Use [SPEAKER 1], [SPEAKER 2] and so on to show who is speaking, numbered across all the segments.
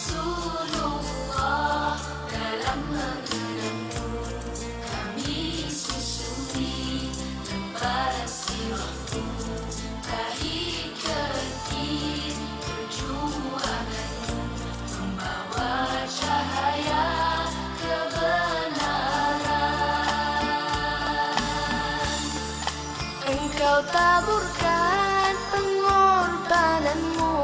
[SPEAKER 1] Rasulullah, dalam mengenangmu kami susuri lembaran sirahmu, kahit ketir perjuanganmu membawa cahaya kebenaran. Engkau taburkan pengorbananmu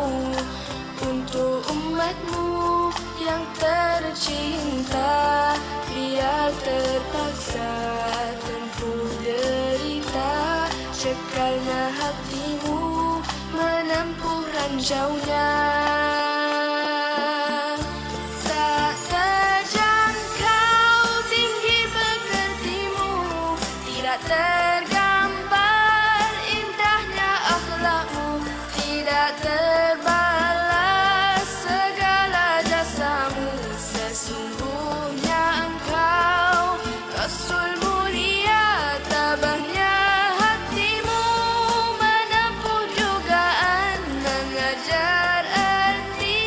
[SPEAKER 1] untuk umatmu yang tercinta, biar terpaksa tempuh derita, cekalnya hatimu menempuh ranjaunya. Tak terjangkau tinggi pekertimu, tidak tergambar indahnya akhlakmu, tidak terbalas segala jasamu. Sesungguhnya engkau Rasul mulia, tabahnya hatimu menempuh jugaan, mengajar erti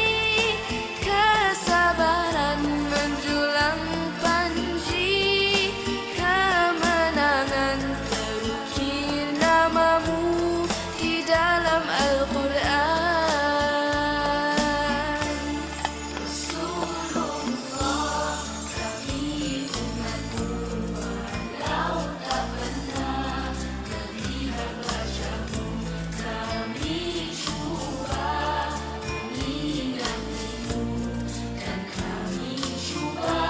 [SPEAKER 1] kesabaran, menjulang panji kemenangan, terukir namamu di dalam Al-Quran. Rasulullah, kami umatmu, walau tak pernah melihat wajahmu, kami cuba mengingatimu, dan kami cuba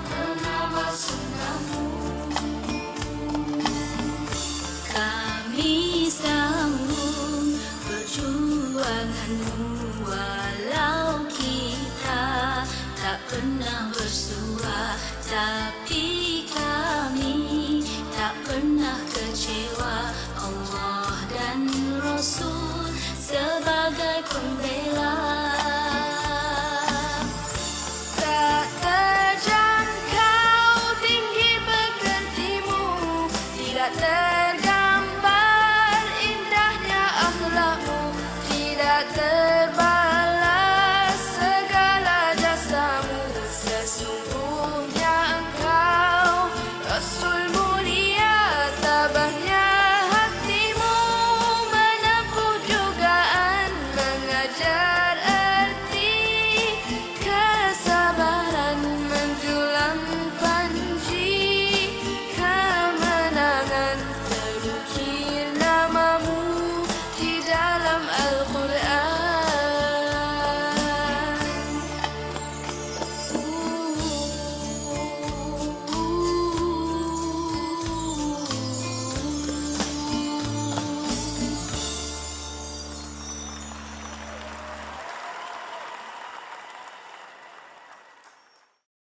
[SPEAKER 1] menambah sunnahmu. Kami sambung perjuanganmu, walau kita tak pernah bersua, tapi